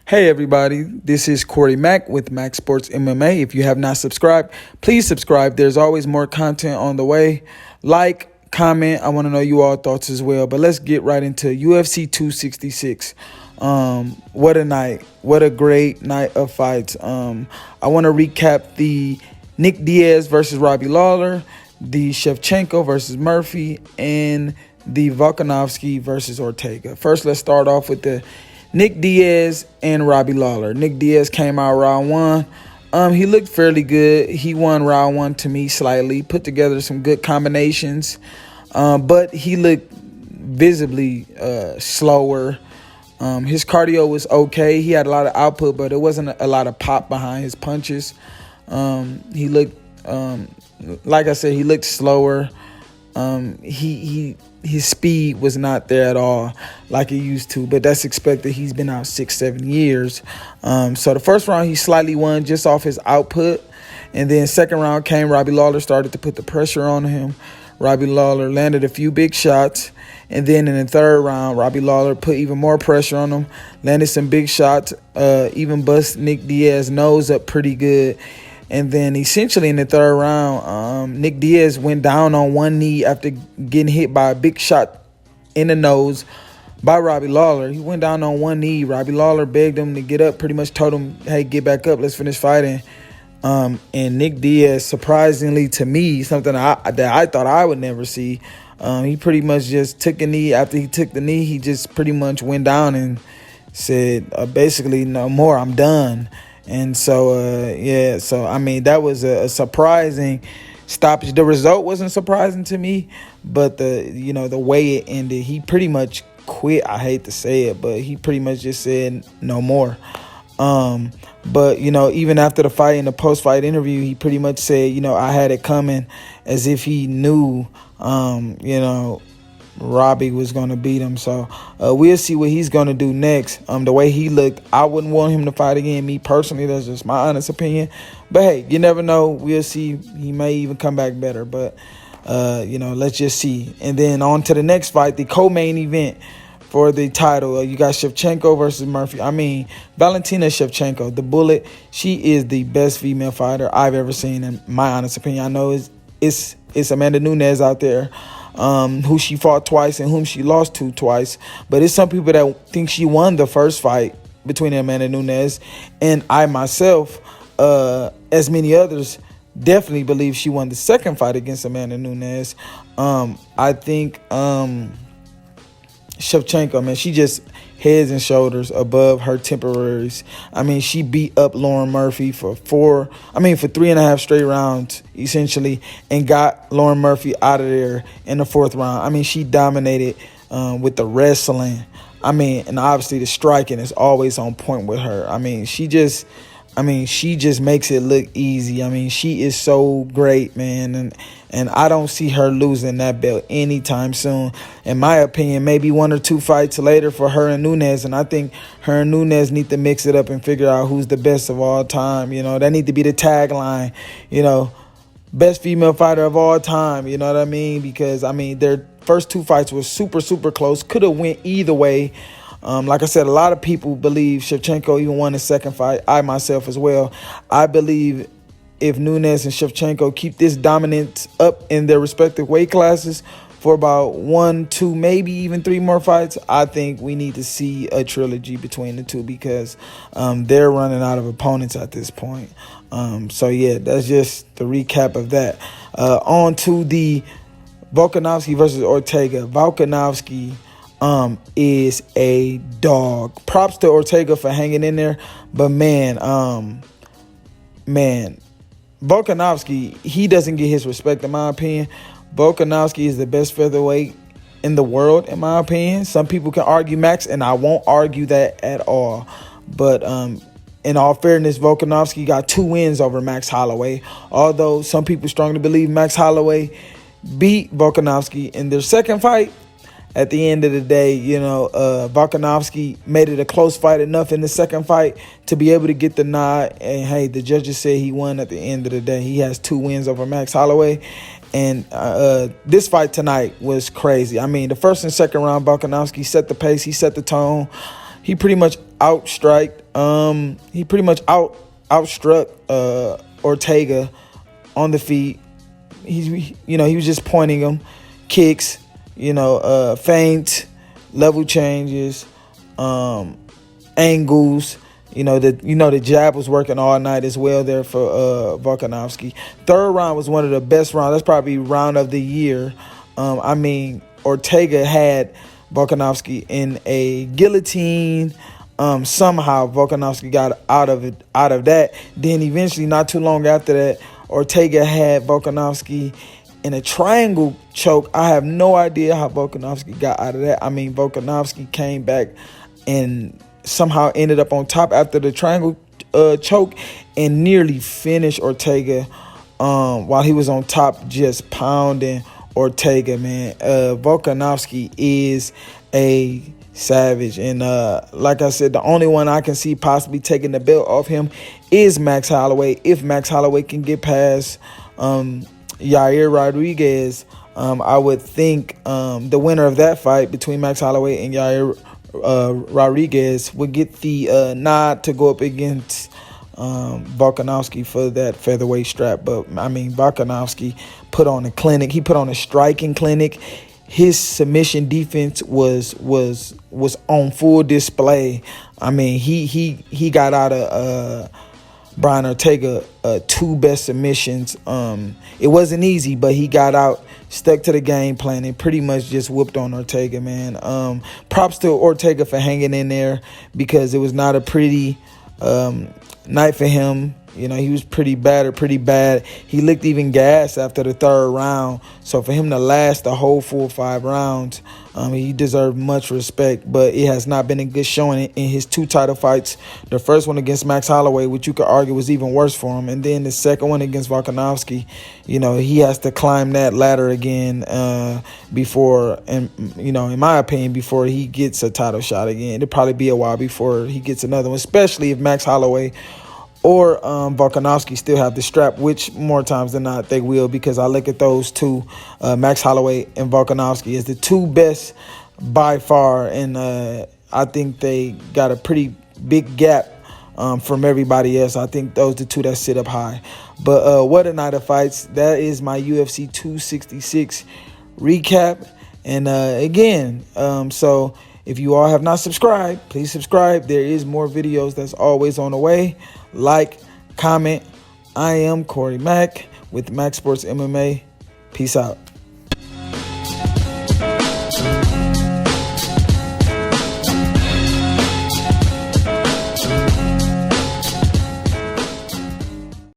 Hey everybody, this is Corey Mack with Mac Sports MMA. If you have not subscribed, please subscribe. There's always more content on the way. Like, comment. I want to know you all thoughts as well. But let's get right into UFC 266. What a night. What a great night of fights. I want to recap the Nick Diaz versus Robbie Lawler, the Shevchenko versus Murphy, and the Volkanovski versus Ortega. First, let's start off with the Nick Diaz and Robbie Lawler. Nick Diaz came out round one. He looked fairly good. He won round one to me slightly. Put together some good combinations. But he looked visibly slower. His cardio was okay. He had a lot of output, but it wasn't a lot of pop behind his punches. He looked, like I said, he looked slower. His speed was not there at all like it used to, but that's expected. He's been out 6-7 years. So the first round he slightly won just off his output, and then second round came, Robbie Lawler started to put the pressure on him. Robbie Lawler landed a few big shots, and then in the third round, Robbie Lawler put even more pressure on him, landed some big shots, even bust Nick Diaz's nose up pretty good. And then essentially in the third round, Nick Diaz went down on one knee after getting hit by a big shot in the nose by Robbie Lawler. He went down on one knee. Robbie Lawler begged him to get up, pretty much told him, hey, get back up, let's finish fighting. And Nick Diaz, surprisingly to me, something that I thought I would never see, he pretty much just took a knee. After he took the knee, he just pretty much went down and said, basically, no more, I'm done. And so, so, I mean, that was a surprising stoppage. The result wasn't surprising to me, but the way it ended, he pretty much quit. I hate to say it, but he pretty much just said no more. But, even after the fight, in the post-fight interview, he pretty much said, I had it coming, as if he knew, Robbie was going to beat him. So we'll see what he's going to do next. The way he looked, I wouldn't want him to fight again. Me personally, that's just my honest opinion. But hey, you never know. We'll see. He may even come back better. But, let's just see. And then on to the next fight, the co-main event for the title. You got Shevchenko versus Murphy. Valentina Shevchenko, the Bullet. She is the best female fighter I've ever seen, in my honest opinion. I know it's Amanda Nunes out there, who she fought twice and whom she lost to twice. But it's some people that think she won the first fight between Amanda Nunes. And I myself, as many others, definitely believe she won the second fight against Amanda Nunes. I think Shevchenko, man, she just heads and shoulders above her temporaries. She beat up Lauren Murphy for 3.5 straight rounds, essentially, and got Lauren Murphy out of there in the fourth round. She dominated with the wrestling. And obviously the striking is always on point with her. She just makes it look easy. She is so great, man. And I don't see her losing that belt anytime soon. In my opinion, maybe one or two fights later for her and Nunes. And I think her and Nunes need to mix it up and figure out who's the best of all time. That need to be the tagline, best female fighter of all time. You know what I mean? Because, their first two fights were super, super close. Could have went either way. Like I said, a lot of people believe Shevchenko even won the second fight. I myself as well. I believe if Nunes and Shevchenko keep this dominance up in their respective weight classes for about 1, 2, maybe even 3 more fights, I think we need to see a trilogy between the two, because they're running out of opponents at this point. So, yeah, that's just the recap of that. On to the Volkanovski versus Ortega. Volkanovski is a dog. Props to Ortega for hanging in there, but man, Volkanovski, he doesn't get his respect, in my opinion. Volkanovski is the best featherweight in the world, in my opinion. Some people can argue Max, and I won't argue that at all. But in all fairness, Volkanovski got 2 wins over Max Holloway, although some people strongly believe Max Holloway beat Volkanovski in their second fight. At the end of the day, Volkanovski made it a close fight enough in the second fight to be able to get the nod. And, hey, the judges say he won at the end of the day. He has 2 wins over Max Holloway. And this fight tonight was crazy. The first and second round, Volkanovski set the pace. He set the tone. He pretty much he pretty much outstruck Ortega on the feet. He was just pointing him, kicks, feints, level changes, angles. The jab was working all night as well there for Volkanovski. Third round was one of the best rounds. That's probably round of the year. Ortega had Volkanovski in a guillotine. Somehow Volkanovski got out of that. Then eventually, not too long after that, Ortega had Volkanovski in a triangle choke. I have no idea how Volkanovski got out of that. Volkanovski came back and somehow ended up on top after the triangle choke and nearly finished Ortega while he was on top, just pounding Ortega, man. Volkanovski is a savage. And like I said, the only one I can see possibly taking the belt off him is Max Holloway. If Max Holloway can get past Yair Rodriguez, I would think the winner of that fight between Max Holloway and Yair Rodriguez would get the nod to go up against Volkanovski for that featherweight strap. But Volkanovski put on a clinic. He put on a striking clinic. His submission defense was on full display. He got out of Brian Ortega 2 best submissions. It wasn't easy, but he got out, stuck to the game plan, and pretty much just whooped on Ortega, man. Props to Ortega for hanging in there, because it was not a pretty night for him. He was pretty bad. He looked even gassed after the 3rd round. So for him to last the whole full 5 rounds, he deserved much respect. But it has not been a good showing in his 2 title fights. The first one against Max Holloway, which you could argue was even worse for him. And then the second one against Volkanovski, he has to climb that ladder again before, and in my opinion, before he gets a title shot again. It'll probably be a while before he gets another one, especially if Max Holloway or Volkanovski still have the strap, which more times than not they will, because I look at those two, Max Holloway and Volkanovski, as the 2 best by far, and I think they got a pretty big gap from everybody else. I think those are the 2 that sit up high. But what a night of fights. That is my UFC 266 recap. And again, so if you all have not subscribed, please subscribe. There is more videos that's always on the way. Like, comment. I am Corey Mack with Max Sports MMA. Peace out.